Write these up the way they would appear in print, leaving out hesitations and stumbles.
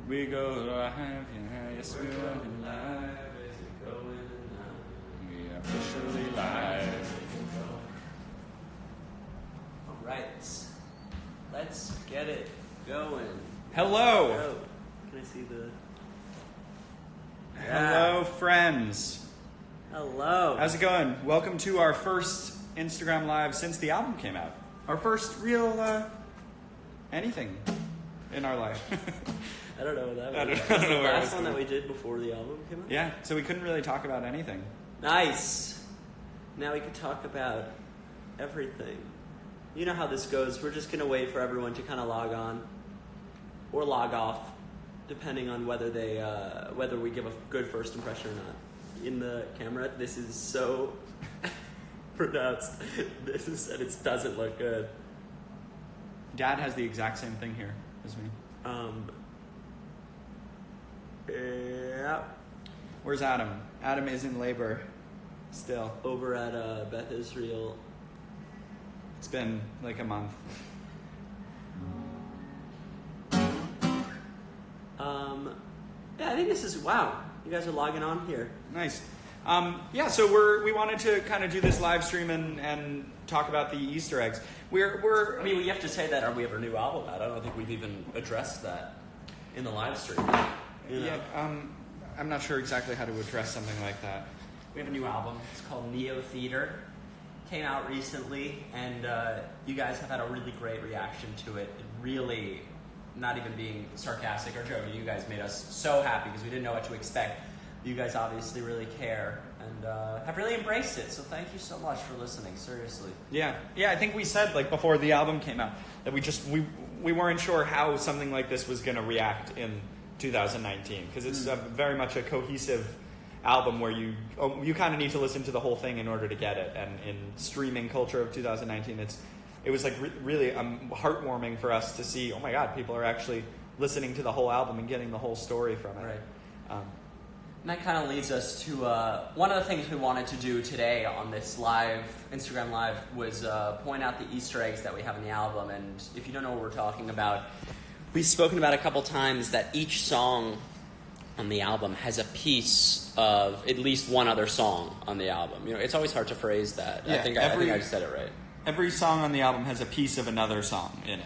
We go live, yeah, yes we are live. We are officially live. Alright, let's get it going. Hello! Oh, can I see the... Hello, friends. Hello. How's it going? Welcome to our first Instagram Live since the album came out. Our first real, anything in our life. I don't know what that was. I don't Was know the where I last was one that going. we did before the album came out? Yeah, so we couldn't really talk about anything. Nice. Now we can talk about everything. You know how this goes. We're just going to wait for everyone to kind of log on or log off, depending on whether they whether we give a good first impression or not. In the camera, this is so pronounced. This is, and it doesn't look good. Dad has the exact same thing here as me. Yeah. Where's Adam? Adam is in labor still. Over at Beth Israel. It's been like a month. Yeah, I think this is, wow. You guys are logging on here. Nice. Yeah, so we wanted to kind of do this live stream and talk about the Easter eggs. I mean, we have to say that we have our new album out. I don't think we've even addressed that in the live stream. You know? Yeah, I'm not sure exactly how to address something like that. We have a new album. It's called Neo Theater. Came out recently, and you guys have had a really great reaction to it. It really, not even being sarcastic or joking, you guys made us so happy because we didn't know what to expect. You guys obviously really care and have really embraced it. So thank you so much for listening. Seriously. Yeah. I think we said like before the album came out that we weren't sure how something like this was going to react in 2019 because it's very much a cohesive album where you kind of need to listen to the whole thing in order to get it. And in streaming culture of 2019, it was like really heartwarming for us to see. Oh my God, people are actually listening to the whole album and getting the whole story from it. Right. And that kind of leads us to one of the things we wanted to do today on this Instagram Live was point out the Easter eggs that we have in the album. And if you don't know what we're talking about, we've spoken about a couple times that each song on the album has a piece of at least one other song on the album. You know, it's always hard to phrase that. Yeah, I think I just said it right. Every song on the album has a piece of another song in it.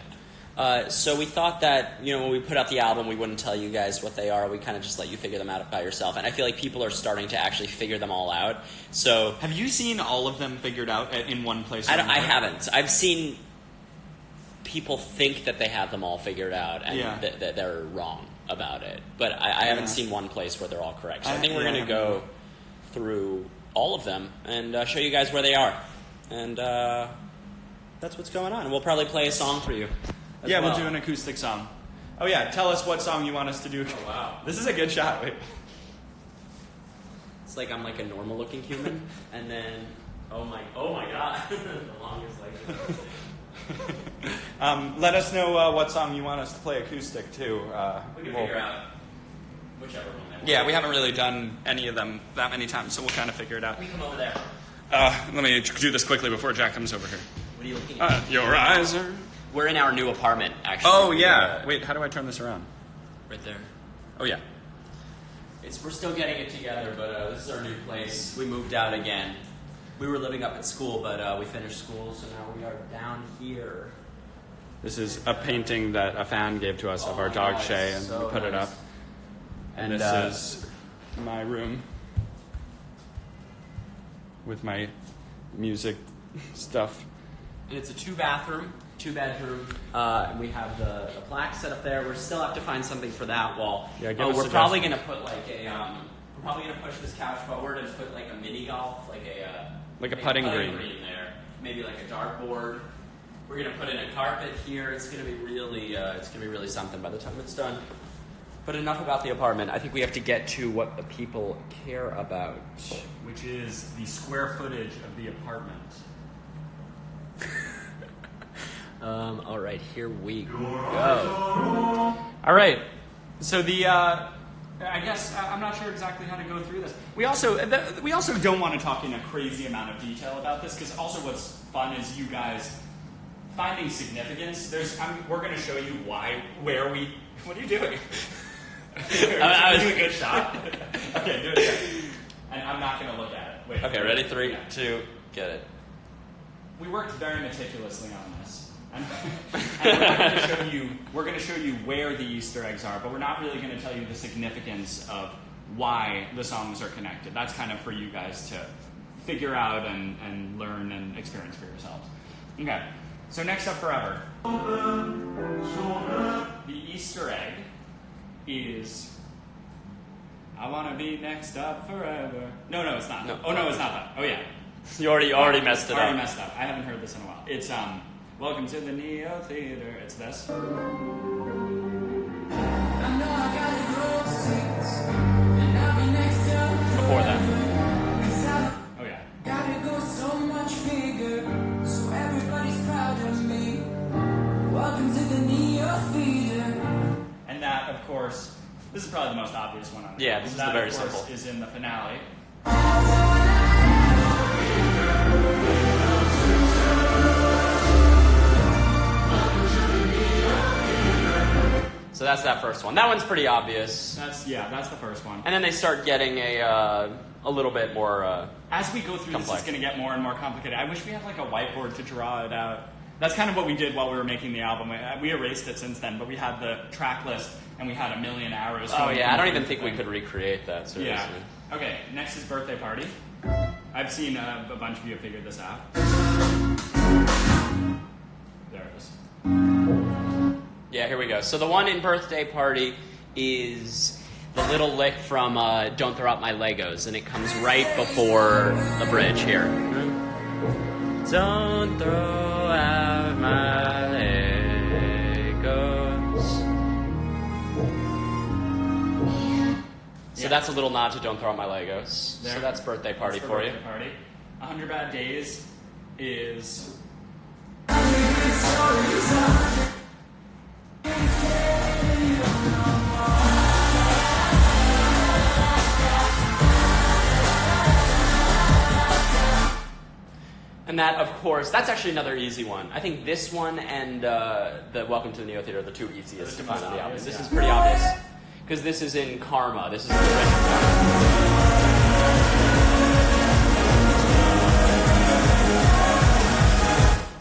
So we thought that, you know, when we put out the album, we wouldn't tell you guys what they are. We kind of just let you figure them out by yourself. And I feel like people are starting to actually figure them all out. So have you seen all of them figured out in one place? I haven't. I've seen people think that they have them all figured out and that they're wrong about it. But I haven't seen one place where they're all correct. So I think we're going to go through all of them and show you guys where they are. And that's what's going on. And we'll probably play a song for you. We'll do an acoustic song. Oh yeah, tell us what song you want us to do. Oh wow. This is a good shot. Wait. It's like I'm like a normal looking human and then oh my god. The longest leg. Let us know what song you want us to play acoustic too. We can figure out whichever one. Yeah, we haven't really done any of them that many times, so we'll kind of figure it out. We come over there. Let me do this quickly before Jack comes over here. What are you looking at? Your eyes are... We're in our new apartment, actually. Oh, yeah. Wait, how do I turn this around? Right there. Oh, yeah. We're still getting it together, but this is our new place. We moved out again. We were living up at school, but we finished school, so now we are down here. This is a painting that a fan gave to us of our dog, Shay, and so we put it up. And this is my room with my music stuff. And it's a 2-bathroom, 2-bedroom. And we have the plaque set up there. We still have to find something for that wall. Yeah, we're probably going to put like we're probably going to push this couch forward and put like a mini golf, like a putting green there. Maybe like a dartboard. We're going to put in a carpet here. It's going to be really something by the time it's done. But enough about the apartment. I think we have to get to what the people care about, which is the square footage of the apartment. All right, here we go. All right. So I guess I'm not sure exactly how to go through this. We also don't want to talk in a crazy amount of detail about this because also what's fun is you guys finding significance. We're going to show you why, where we. What are you doing? I was do a good shot. Okay, do it again. And I'm not going to look at it. Wait. Okay, ready? 3, 2, get it. We worked very meticulously on this. And we're going to show you where the Easter eggs are, but we're not really going to tell you the significance of why the songs are connected. That's kind of for you guys to figure out and learn and experience for yourselves. Okay, so next up forever. The Easter egg is I want to be next up forever. No, it's not. No. Oh, no, it's not that. Oh, yeah. You already messed it up. Already messed up. I haven't heard this in a while. It's Welcome to the Neo Theater. It's this. I know I gotta grow 6, and I'll be next up. Before that. Oh, yeah. Gotta go so much bigger, so everybody's proud of me. Welcome to the Neo Theater. And that, of course, this is probably the most obvious one on the Yeah, album. this is That, the very of course, simple. is in the finale. So that's that first one. That one's pretty obvious. That's the first one. And then they start getting a little bit more. As we go through, complex. this is going to get more and more complicated. I wish we had like a whiteboard to draw it out. That's kind of what we did while we were making the album. We erased it since then, but we had the track list and we had a million arrows. Oh going yeah, I don't through even think we thing. could recreate that. Seriously. Yeah. Okay, next is Birthday Party. I've seen a bunch of you have figured this out. There it is. Yeah, here we go. So the one in Birthday Party is the little lick from Don't Throw Out My Legos, and it comes right before the bridge here. Don't throw out my Legos. So that's a little nod to Don't Throw Out My Legos. There. So that's Birthday Party That's for you. Birthday Party. 100 Bad Days is... And that, of course, that's actually another easy one. I think this one and the Welcome to the Neo Theater are the two easiest to The find most on the album. obvious, This yeah. is pretty obvious. Because this is in Karma. This is the original.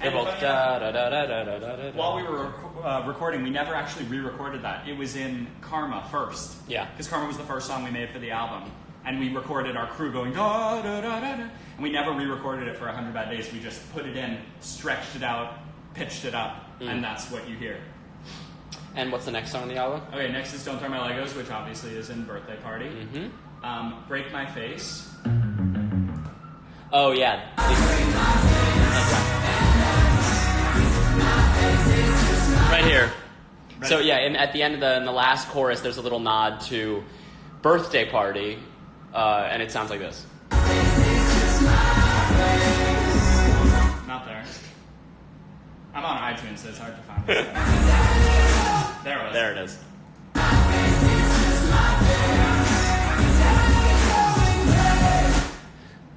They're both da da da da da da da da. While we were recording, we never actually re-recorded that. It was in Karma first. Yeah. Because Karma was the first song we made for the album. And we recorded our crew going da da da da da. And we never re-recorded it for 100 Bad Days. We just put it in, stretched it out, pitched it up, and that's what you hear. And what's the next song on the album? Okay, next is Don't Throw My Legos, which obviously is in Birthday Party. Mm-hmm. Break My Face. Oh, yeah. Right here. So, yeah, at the end of in the last chorus, there's a little nod to Birthday Party, and it sounds like this. Not there. I'm on iTunes, so it's hard to find this. There it was. There it is.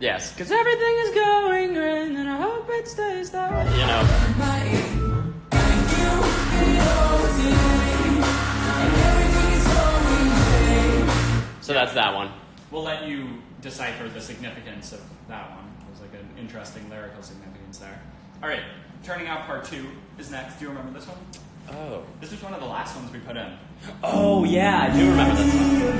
Yes, because everything is going great, and I hope it stays that way. You know. So that's that one. We'll let you decipher the significance of that one. There's like an interesting lyrical significance there. All right, Turning Out Part 2 is next. Do you remember this one? Oh. This was one of the last ones we put in. Oh, yeah, I do remember this one.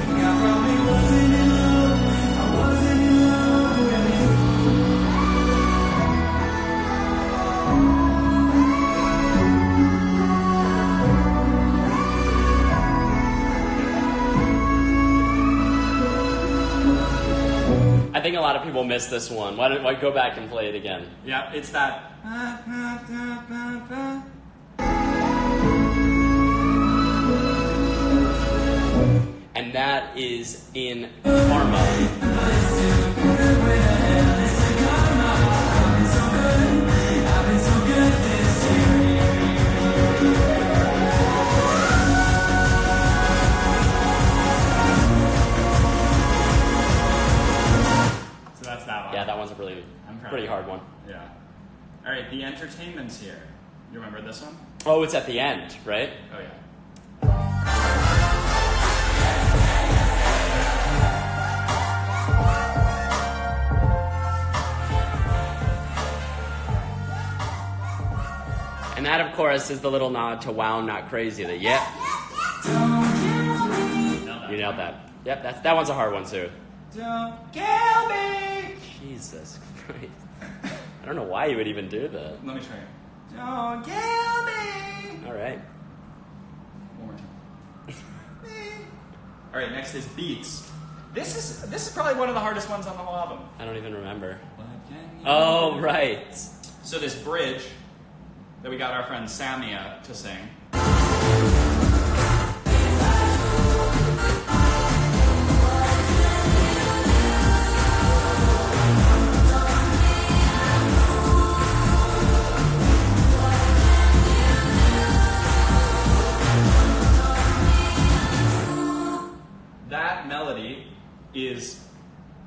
I think a lot of people miss this one. Why go back and play it again? Yeah, it's that. And that is in Karma. So that's that one. Yeah, that one's a I'm proud pretty of hard it. one. Yeah. All right, The Entertainment's here. You remember this one? Oh, it's at the end, right? Oh, yeah. that, of course, is the little nod to Wow, I'm Not Crazy. That, yep. You nailed that. Yep, that one's a hard one, too. Don't kill me. Jesus Christ. I don't know why you would even do that. Let me try it. Don't kill me. All right. One more time. All right, next is beats. This is probably one of the hardest ones on the whole album. I don't even remember. Oh, right. So this bridge that we got our friend Samia to sing. That melody is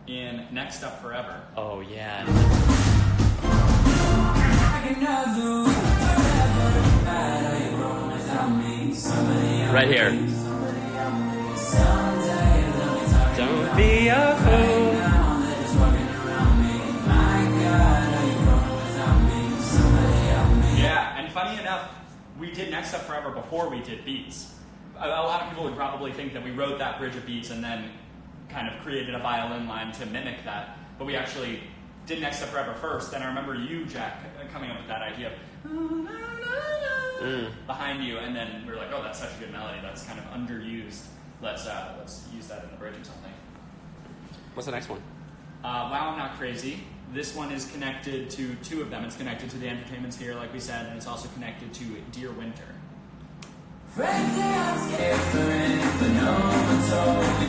in Next Up Forever. Oh, yeah. Right here. Don't be a fool. Yeah, and funny enough, we did Next Up Forever before we did Beats. A lot of people would probably think that we wrote that bridge of Beats and then kind of created a violin line to mimic that, but we actually did Next Up Forever first, and I remember you, Jack, coming up with that idea of behind you, and then we were like, oh, that's such a good melody, that's kind of underused. Let's use that in the bridge or something. What's the next one? Wow, I'm Not Crazy. This one is connected to two of them. It's connected to the Entertainment Sphere, like we said, and it's also connected to Dear Winter. Frankly, I'm scared for it, but no one told me.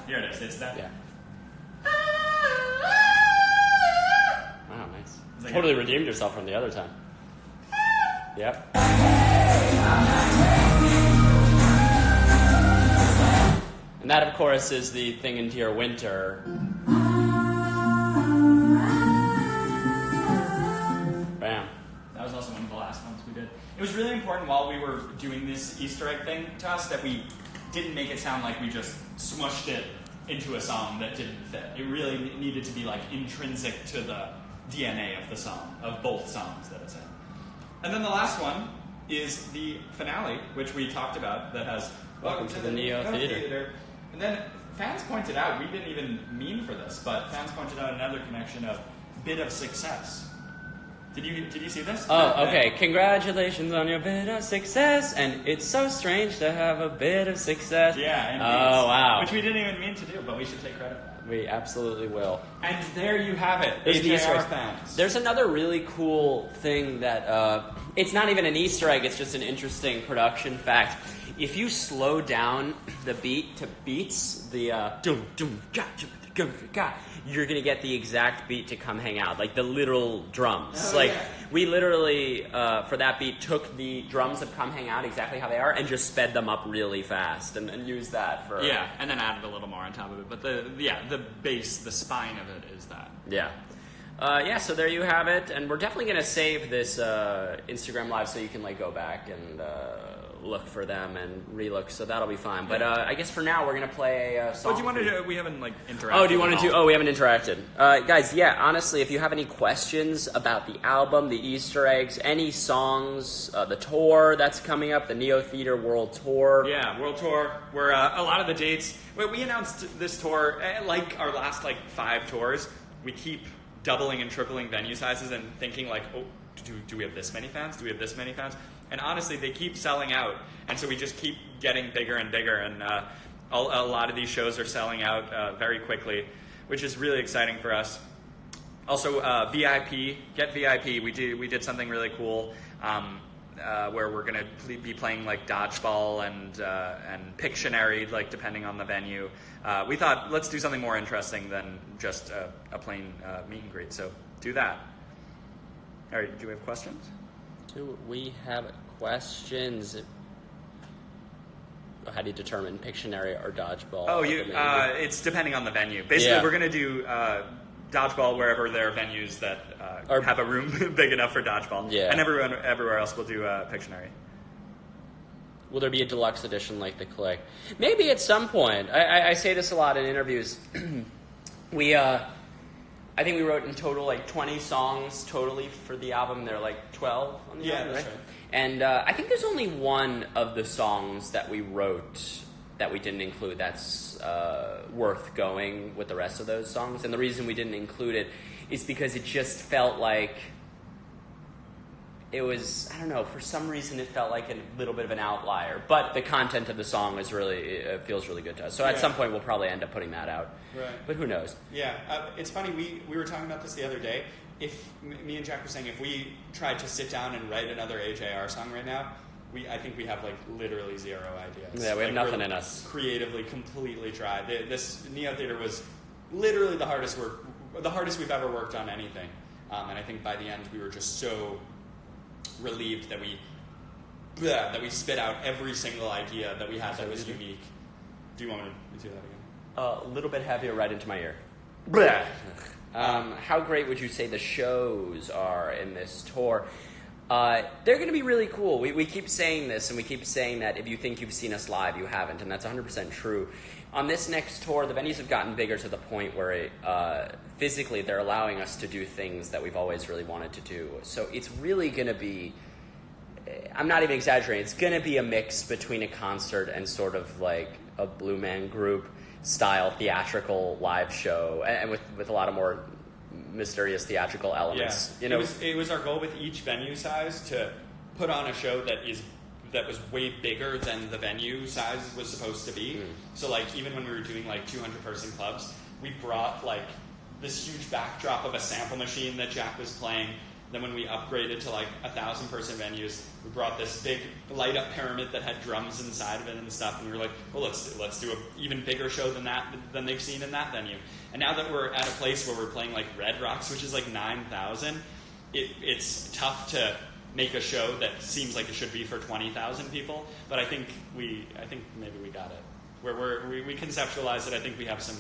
Here it is. It's that. Yeah. Wow, nice. Like Totally redeemed yourself from the other time. Yep. And that, of course, is the thing in Dear Winter. Bam. That was also one of the last ones we did. It was really important while we were doing this Easter egg thing to us that we didn't make it sound like we just smushed it into a song that didn't fit. It really needed to be like intrinsic to the DNA of the song, of both songs that it's in. And then the last one is the finale, which we talked about, that has Welcome to the Neo Theater. And then fans pointed out, we didn't even mean for this, but fans pointed out another connection of bit of success. Did you see this? Oh, okay. Congratulations on your bit of success, and it's so strange to have a bit of success. Yeah. Indeed. Oh, wow. Which we didn't even mean to do, but we should take credit for that. We absolutely will. And there you have it, There's the Easter AJR eggs. fans. There's another really cool thing that it's not even an Easter egg. It's just an interesting production fact. If you slow down the beat to beats, the dum dum ga ga ga, you're gonna get the exact beat to come hang out, like the literal drums. Oh, like yeah. we literally for that beat took the drums of Come Hang Out exactly how they are and just sped them up really fast and used that for And then added a little more on top of it. But the base, the spine of it is that. Yeah. So there you have it, and we're definitely going to save this Instagram Live so you can like go back and look for them and relook, so that'll be fine. But I guess for now we're going to play a song. What do you want to do? We haven't interacted. Oh, do you want at to do? all. Oh, we haven't interacted. Guys, yeah, honestly, if you have any questions about the album, the Easter eggs, any songs, the tour that's coming up, the Neo Theater World Tour. Yeah, World Tour. We're a lot of the dates. We announced this tour, like our last 5 tours. We keep doubling and tripling venue sizes and thinking oh, do we have this many fans? Do we have this many fans? And honestly, they keep selling out, and so we just keep getting bigger and bigger. And a lot of these shows are selling out very quickly, which is really exciting for us. Also, VIP, get VIP. We did something really cool. Where we're going to be playing dodgeball and Pictionary, depending on the venue. We thought, let's do something more interesting than just a plain meet and greet. So do that. All right, do we have questions? Do we have questions? How do you determine Pictionary or dodgeball? Oh, it's depending on the venue. Basically, Yeah. we're going to do dodgeball wherever there are venues that have a room big enough for dodgeball. Yeah. And everywhere else we'll do Pictionary. Will there be a deluxe edition like the Click? Maybe at some point. I say this a lot in interviews. I think we wrote in total like 20 songs totally for the album. There are like 12 on the album, that's right? right. And I think there's only one of the songs that we wrote that we didn't include that's worth going with the rest of those songs. And the reason we didn't include it is because it just felt like it was, I don't know, for some reason it felt like a little bit of an outlier. But the content of the song is really, it feels really good to us. So at some point we'll probably end up putting that out. Right. But who knows? Yeah, it's funny, we were talking about this the other day. If me and Jack were saying if we tried to sit down and write another AJR song right now, I think we have like literally zero ideas. Yeah, we have like, nothing in us. Creatively, completely tried. This Neo Theater was literally the hardest we've ever worked on anything. And I think by the end we were just so relieved that we spit out every single idea that we had that was unique. Do you want me to do that again? A little bit heavier right into my ear. How great would you say the shows are in this tour? They're going to be really cool. We keep saying this, and we keep saying that if you think you've seen us live, you haven't, and that's 100% true. On this next tour, the venues have gotten bigger to the point where physically they're allowing us to do things that we've always really wanted to do. So it's really going to be, I'm not even exaggerating, it's going to be a mix between a concert and sort of like a Blue Man Group style theatrical live show, and with a lot of more mysterious theatrical elements. Yeah. You know, it was our goal with each venue size to put on a show that was way bigger than the venue size was supposed to be. So like even when we were doing like 200 person clubs, we brought like this huge backdrop of a sample machine that Jack was playing. Then when we upgraded to like 1,000 person venues, we brought this big light up pyramid that had drums inside of it and stuff. And we were like, well, let's do an even bigger show than they've seen in that venue. And now that we're at a place where we're playing like Red Rocks, which is like 9,000, it's tough to make a show that seems like it should be for 20,000 people. But I think maybe we got it. Where we conceptualized it, I think we have some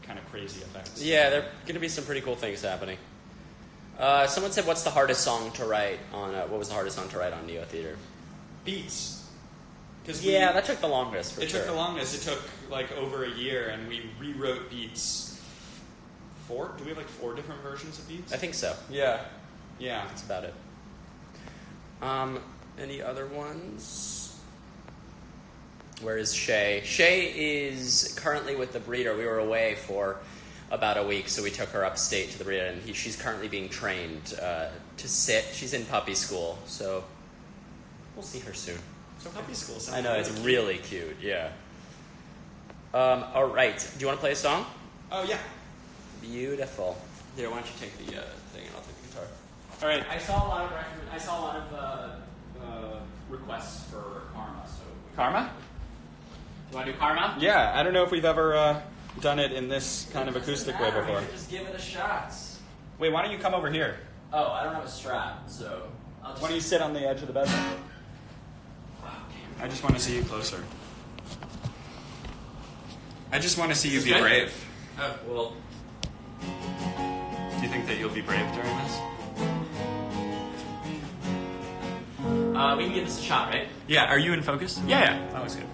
kind of crazy effects. Yeah, there are going to be some pretty cool things happening. Someone said, "What's the hardest song to write on?" What was the hardest song to write on Neo Theater? Beats. That took the longest. It took the longest. It took like over a year, and we rewrote Beats. 4? Do we have like 4 different versions of Beats? I think so. Yeah. That's about it. Any other ones? Where is Shay? Shay is currently with the breeder. We were away for about a week, so we took her upstate to the breeder, and she's currently being trained to sit. She's in puppy school, so we'll see her soon. So puppy school. I know, it's really cute, yeah. All right, do you want to play a song? Oh, yeah. Beautiful. Here, why don't you take the thing, and I'll take the guitar. All right. I saw a lot of requests for Karma, so... Karma? You want to do Karma? Yeah, I don't know if we've ever done it in this kind of acoustic way before. Just give it a shot. Wait, why don't you come over here? Oh, I don't have a strap, so I'll just... Why don't you sit on the edge of the bed? I just want to see you closer. I just want to see you be brave. Oh, well... Do you think that you'll be brave during this? We can give this a shot, right? Yeah, are you in focus? Yeah, that was good.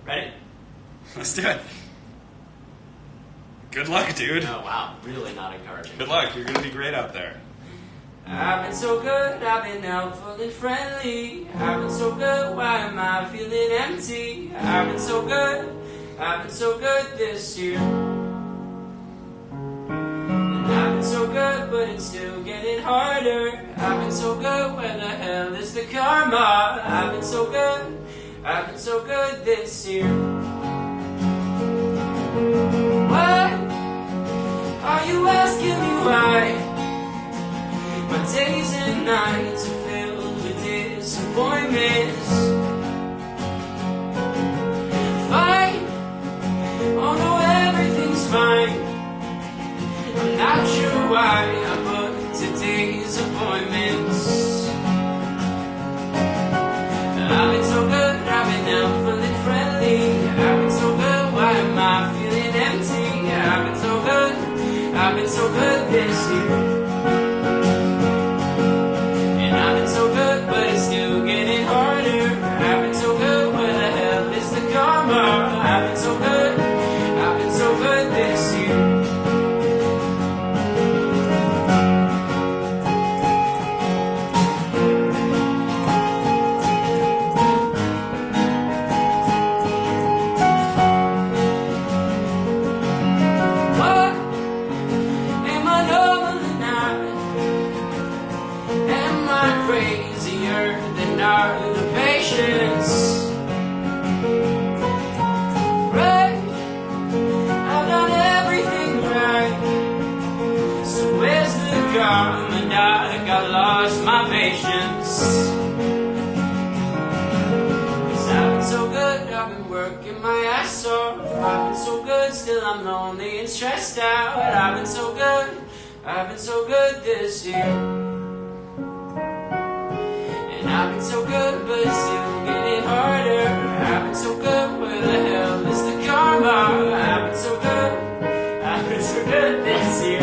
Ready? Let's do it. Good luck, dude. Oh, wow. Really not encouraging. Good luck. You're going to be great out there. I've been so good, I've been helpful and friendly. I've been so good, why am I feeling empty? I've been so good this year. And I've been so good, but it's still getting harder. I've been so good, where the hell is the karma? I've been so good this year. Why are you asking me why? My days and nights are filled with disappointments. Fine, oh no, everything's fine. I'm not sure why I booked today's appointments. I've been so good, I've been helpful and friendly. I've been so good, why am I feeling empty? I've been so good this year. I've been so good, but it's still getting harder. I've been so good, where the hell is the karma? I've been so good this year. my patience. 'Cause I've been so good, I've been working my ass off. I've been so good, still I'm lonely and stressed out. I've been so good this year. And I've been so good, but it's still getting harder. I've been so good, where the hell is the karma? I've been so good this year.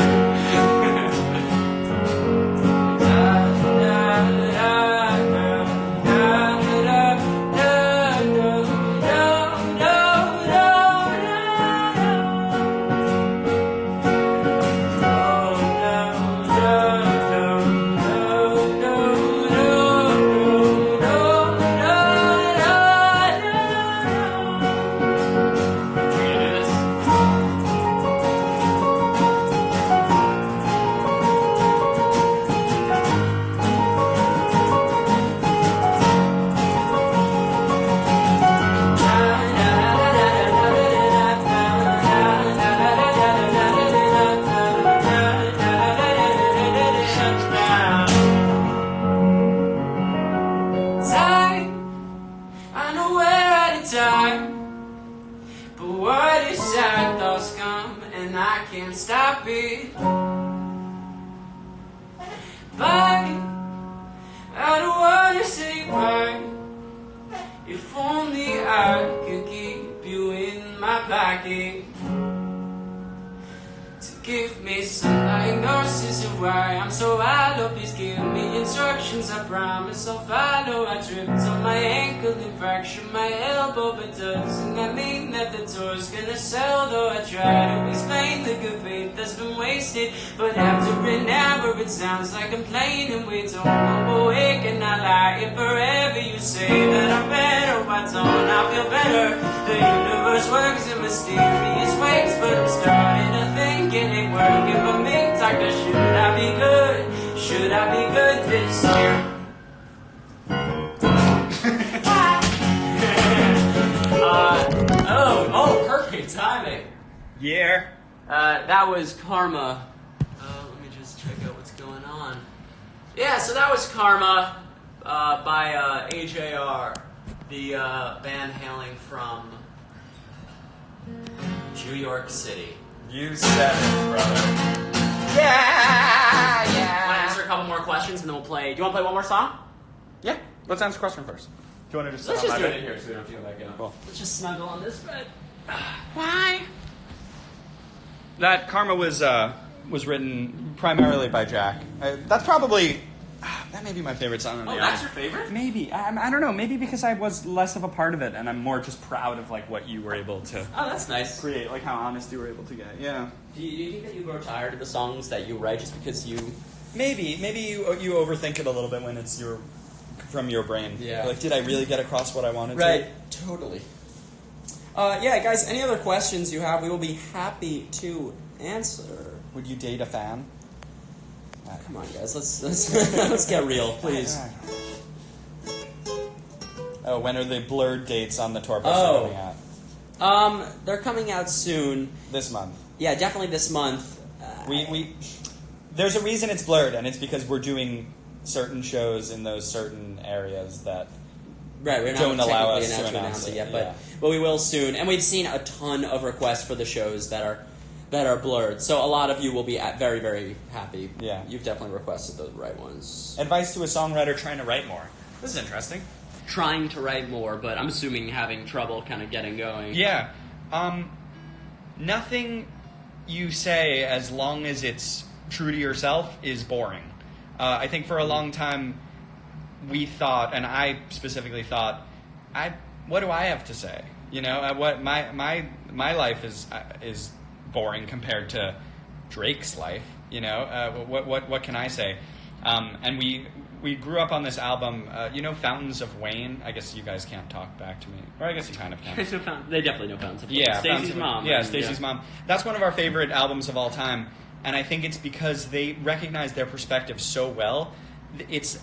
Can't stop it. Bye, I don't wanna say bye. If only I could keep you in my pocket. To give me some diagnosis of why I'm so hollow. Please give me instructions, I promise I'll follow. I tripped on my ankle and fractured my elbow, but doesn't that mean that the tour's gonna sell? Though I try to explain the good faith that's been wasted, but after an hour it sounds like I'm playing and we don't go awake. And I lie if forever you say that I'm better. Why don't I feel better? The universe works in mysterious ways, but I'm starting to think it ain't working for me. Doctor, should I be good? Should I be good this year? Perfect timing. Yeah. That was Karma. Let me just check out what's going on. Yeah, so that was Karma by AJR, the band hailing from New York City. You said it, brother. Yeah! Want to answer a couple more questions and then we'll play. Do you want to play one more song? Yeah. Let's answer a question first. Do you want to just Let's sit just on do my it bed? in here so we don't feel back in. Cool. Let's just snuggle on this bed. Why? That Karma was written primarily by Jack. That's probably that may be my favorite song on the album. That's your favorite? Maybe. I don't know. Maybe because I was less of a part of it, and I'm more just proud of like what you were able to Oh, that's nice. create, like how honest you were able to get. Yeah. Do you think that you grow tired of the songs that you write just because you... Maybe you overthink it a little bit when it's from your brain. Yeah. Like, did I really get across what I wanted Right. Totally. Yeah, guys, any other questions you have, we will be happy to answer. to? Would you date a fan? Come on, guys, let's get real, please. Oh, when are the blurred dates on the tour bus coming out? They're coming out soon. This month. Yeah, definitely this month. We there's a reason it's blurred, and it's because we're doing certain shows in those certain areas that Right, we're not don't allow us technically to allowed announce it yet, yeah. but we will soon. And we've seen a ton of requests for the shows that are blurred. So a lot of you will be very, very happy. Yeah. You've definitely requested the right ones. Advice to a songwriter trying to write more. This is interesting. Trying to write more, but I'm assuming having trouble kind of getting going. Yeah. Nothing you say, as long as it's true to yourself, is boring. I think for a long time we thought, and I specifically thought, what do I have to say? You know, what my life is boring compared to Drake's life. You know, what can I say? And we grew up on this album. You know, Fountains of Wayne. I guess you guys can't talk back to me, or I guess you kind of can. They definitely know Fountains of Wayne. Yeah, Stacey's mom. Yeah, Stacey's mom. That's one of our favorite albums of all time, and I think it's because they recognize their perspective so well. It's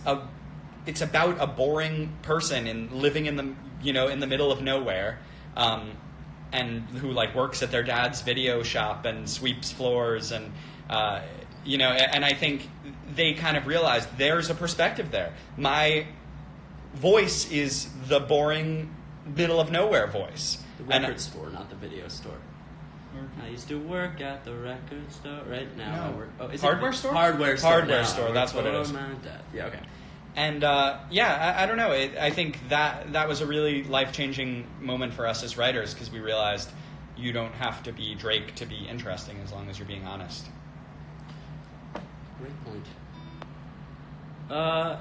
about a boring person and living in the middle of nowhere, and who like works at their dad's video shop and sweeps floors and You know, and I think they kind of realized there's a perspective there. My voice is the boring, middle of nowhere voice. The record store, not the video store. I used to work at the record store. Right now, I work. Oh, is hardware it store? Hardware store. Hardware now. store. That's what it is. Yeah. Okay. And I don't know. I think that was a really life-changing moment for us as writers because we realized you don't have to be Drake to be interesting as long as you're being honest. Great point. Are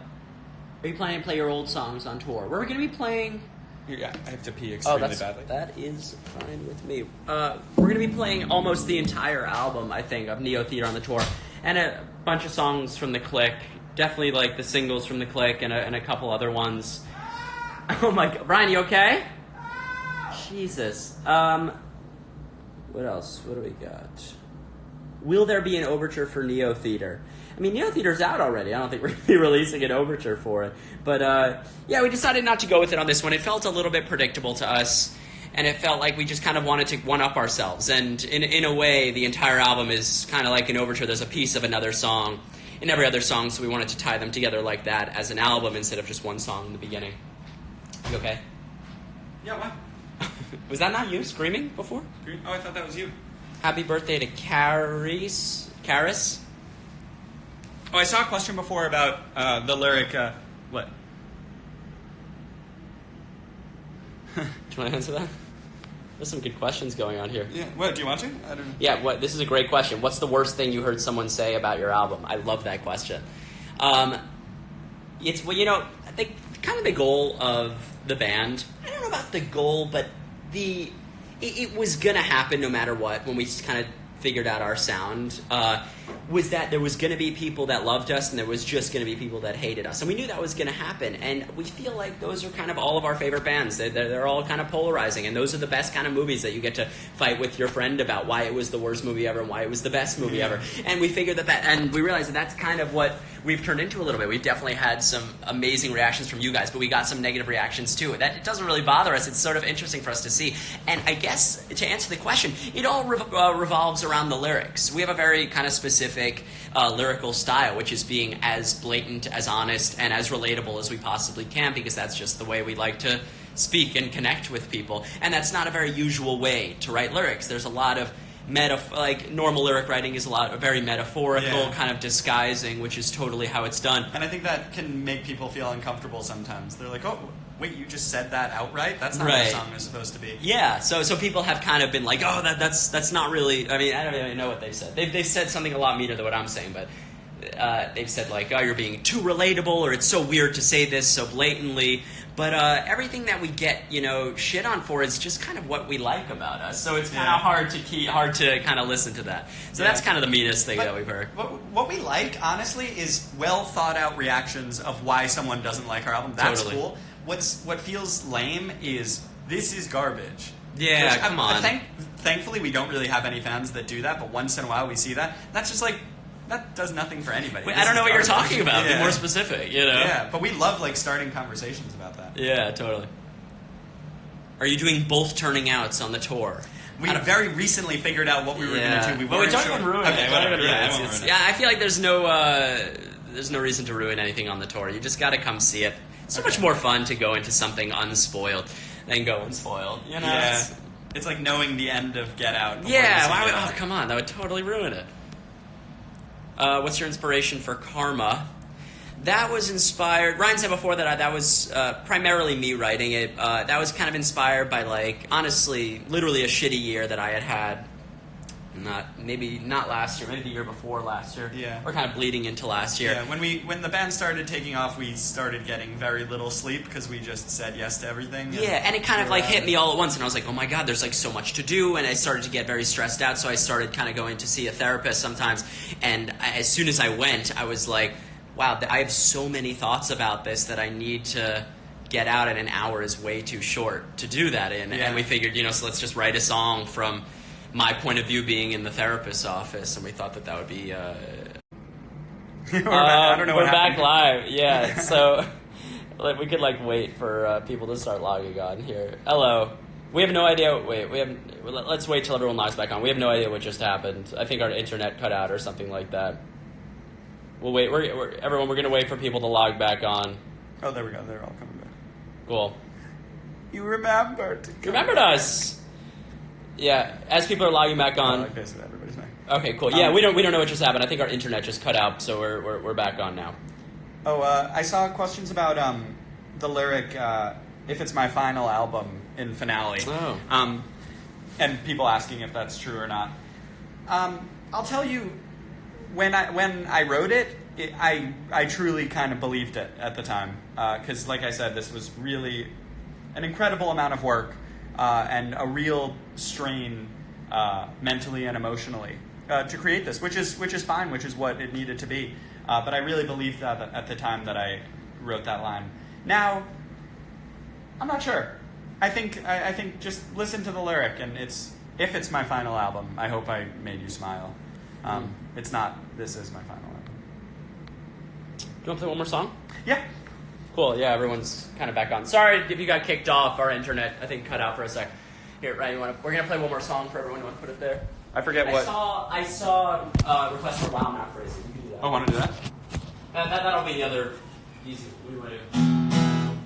you planning to play your old songs on tour? We're going to be playing. Yeah, I have to pee extremely badly. That is fine with me. We're going to be playing almost the entire album, I think, of Neo Theater on the tour, and a bunch of songs from the Click. Definitely like the singles from the Click and a couple other ones. Oh my God, Brian, you okay? Jesus. What else? What do we got? Will there be an overture for Neo Theater? I mean, Neo Theater's out already. I don't think we're going to be releasing an overture for it. But, yeah, we decided not to go with it on this one. It felt a little bit predictable to us, and it felt like we just kind of wanted to one-up ourselves. And in a way, the entire album is kind of like an overture. There's a piece of another song in every other song, so we wanted to tie them together like that as an album instead of just one song in the beginning. You okay? Yeah, what? Was that not you screaming before? Oh, I thought that was you. Happy birthday to Caris. Oh, I saw a question before about the lyric, what? Do you want to answer that? There's some good questions going on here. Yeah. What, do you want to? I don't know. Yeah, this is a great question. What's the worst thing you heard someone say about your album? I love that question. It's, well, you know, I think kind of the goal of the band, I don't know about the goal, but it was going to happen no matter what when we kind of figured out our sound, was that there was going to be people that loved us and there was just going to be people that hated us. And we knew that was going to happen. And we feel like those are kind of all of our favorite bands. They're all kind of polarizing. And those are the best kind of movies that you get to fight with your friend about why it was the worst movie ever and why it was the best movie ever. And we figured and we realized that that's kind of what we've turned into a little bit. We've definitely had some amazing reactions from you guys, but we got some negative reactions too. That it doesn't really bother us. It's sort of interesting for us to see. And I guess to answer the question, it all revolves around the lyrics. We have a very kind of specific lyrical style, which is being as blatant, as honest, and as relatable as we possibly can, because that's just the way we like to speak and connect with people. And that's not a very usual way to write lyrics. There's a lot of normal lyric writing is very metaphorical, kind of disguising, which is totally how it's done. And I think that can make people feel uncomfortable sometimes. They're like, oh, wait, you just said that outright? That's not what a song is supposed to be. Yeah, so people have kind of been like, oh, that's not really, I mean, I don't really know what they've said. They've said something a lot meaner than what I'm saying, but they've said like, oh, you're being too relatable, or it's so weird to say this so blatantly. But everything that we get, shit on for is just kind of what we like about us. So it's kind of hard to kind of listen to that. So that's kind of the meanest thing that we've heard. What we like, honestly, is well thought out reactions of why someone doesn't like our album. That's cool. What feels lame is this is garbage. Yeah, come on. Thankfully, we don't really have any fans that do that, but once in a while we see that. That's just like, that does nothing for anybody. Wait, I don't know what you're talking about. Be more specific, Yeah, but we love starting conversations about that. Yeah, totally. Are you doing both turning outs on the tour? We very recently figured out what we were going to do. We don't even ruin it. Yeah, I feel like there's no reason to ruin anything on the tour. You just got to come see it. It's so much more fun to go into something unspoiled than go unspoiled. Yeah. It's like knowing the end of Get Out. Yeah, come on, that would totally ruin it. What's your inspiration for Karma? That was inspired. Ryan said before that was primarily me writing it. That was kind of inspired by honestly, literally a shitty year that I had. Not last year, maybe the year before last year. Yeah. Or kind of bleeding into last year. Yeah, when the band started taking off, we started getting very little sleep because we just said yes to everything. And it kind of hit me all at once, and I was like, oh my god, there's so much to do, and I started to get very stressed out, so I started kind of going to see a therapist sometimes, and as soon as I went, I was like, wow, I have so many thoughts about this that I need to get out, and an hour is way too short to do that in. And we figured, so let's just write a song from my point of view being in the therapist's office, and we thought that would be... I don't know what happened. We're back live, yeah. So we could wait for people to start logging on here. Hello. We have no idea... Let's wait till everyone logs back on. We have no idea what just happened. I think our internet cut out or something like that. We'll wait. Everyone, we're gonna wait for people to log back on. Oh, there we go. They're all coming back. Cool. You remembered. You remembered us. Yeah. As people are logging back on. Like basically everybody's back. Okay. Cool. Yeah. We don't know what just happened. I think our internet just cut out, so we're back on now. Oh, I saw questions about the lyric "If It's My Final Album" in Finale. Oh. And people asking if that's true or not. I'll tell you, when I wrote it, I truly kind of believed it at the time. Because, like I said, this was really an incredible amount of work and a real strain mentally and emotionally to create this, which is fine, which is what it needed to be. But I really believed that at the time that I wrote that line. Now, I'm not sure. I think just listen to the lyric, and if it's my final album, I hope I made you smile. It's not. This is my final album. Do you want to play one more song? Yeah. Cool. Yeah, everyone's kind of back on. Sorry if you got kicked off. Our internet, I think, cut out for a sec. Here, Ryan, we're gonna play one more song for everyone. You want to put it there? I forget what. I saw request for Wow Not Crazy. You can do that. Oh, want to do that? That'll be the other easy. What do you want to do?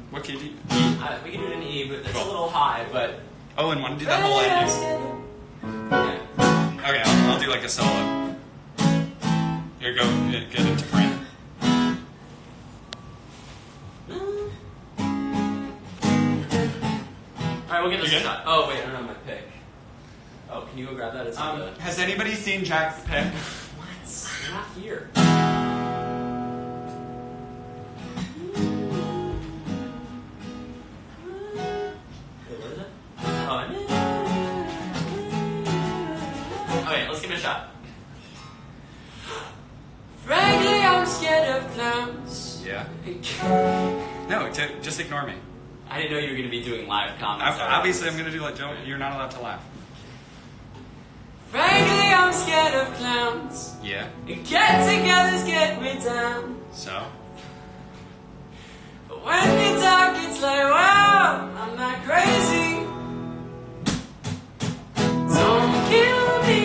What key do you? We can do it in E, but it's a little high. But Oh, and want to do that whole ending? yeah. Okay, I'll do like a solo. Here, go get into frame. All right, we'll give this You a good? shot. Oh wait, I don't have my pick. Oh, can you go grab that? It's on the. Has anybody seen Jack's pick? What? You're not here. Okay, let's give it a shot. Frankly, I'm scared of clowns. Yeah. No, just ignore me. I didn't know you were going to be doing live comments. Obviously, I'm going to do like, don't, you're not allowed to laugh. Frankly, I'm scared of clowns. Yeah. Get-togethers get me down. So? But when we talk, it's like, wow, I'm not crazy. Don't kill me,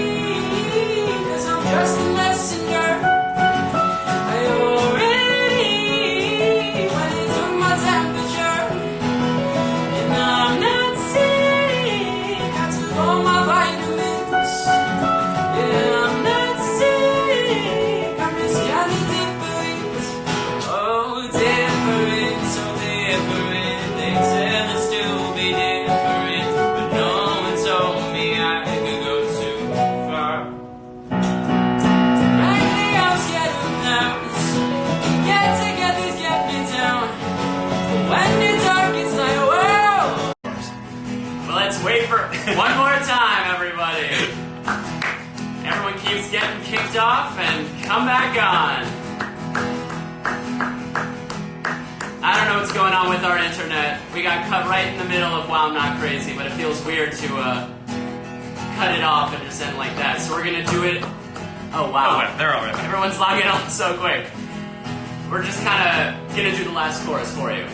'cause I'm just a messenger. I already went and took my temperature. And I'm not sick, got to all my vitamins. Yeah, I'm not sick, I'm just kinda different. Oh, different, so different. They said I'd still be different, but no one told me I could go too far. Frankly, I'm scared of clowns. Get-togethers get me down. But when it's dark, it's like, whoa. Well, let's wait for one more time, everybody. Everyone keeps getting kicked off and come back on. I don't know what's going on with our internet. We got cut right in the middle of Wow Not Crazy, but it feels weird to cut it off and just end like that. So we're gonna do it. Oh wow. Oh, they're all right. Everyone's logging on so quick. We're just kind of gonna do the last chorus for you.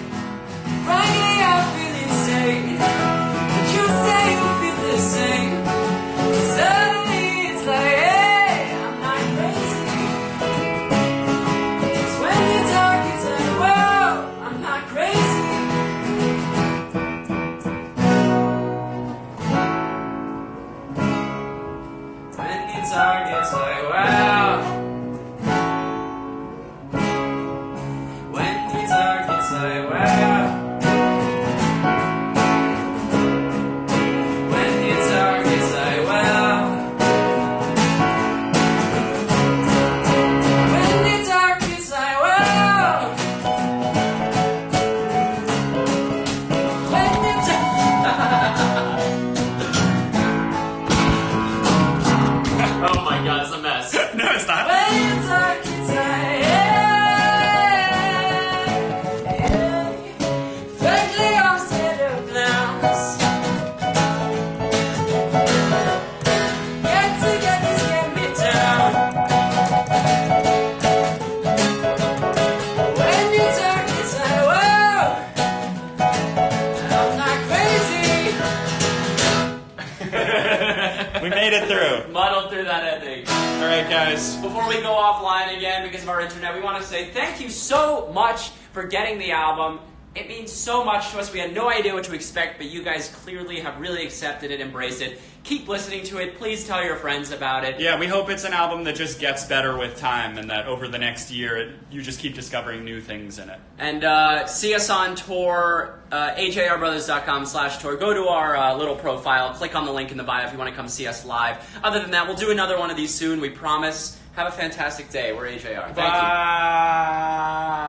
Frankly, I feel insane. But you say you feel the same. Suddenly it's like, hey, I'm not crazy. 'Cause when you talk, it's like, whoa, I'm not crazy. When you talk, it's like, wow. When you talk, it's like, wow. When you talk, it's like, wow. When you talk, it's like, wow. When you Oh my god, it's a mess. No, it's not. When you talk, it's like, yeah. Frankly, I'm scared of clowns. Get-togethers get me down. When you talk, it's like, whoa, I'm not crazy. We made it through. Muddled through that ending. All right, guys. Before we go offline again because of our internet, we want to say thank you so much for getting the album. It means so much to us. We had no idea what to expect, but you guys clearly have really accepted it, embraced it. Keep listening to it. Please tell your friends about it. Yeah, we hope it's an album that just gets better with time and that over the next year you just keep discovering new things in it. And see us on tour, ajrbrothers.com/tour. Go to our little profile, click on the link in the bio if you want to come see us live. Other than that, we'll do another one of these soon, we promise. Have a fantastic day. We're AJR. Thank you. Bye.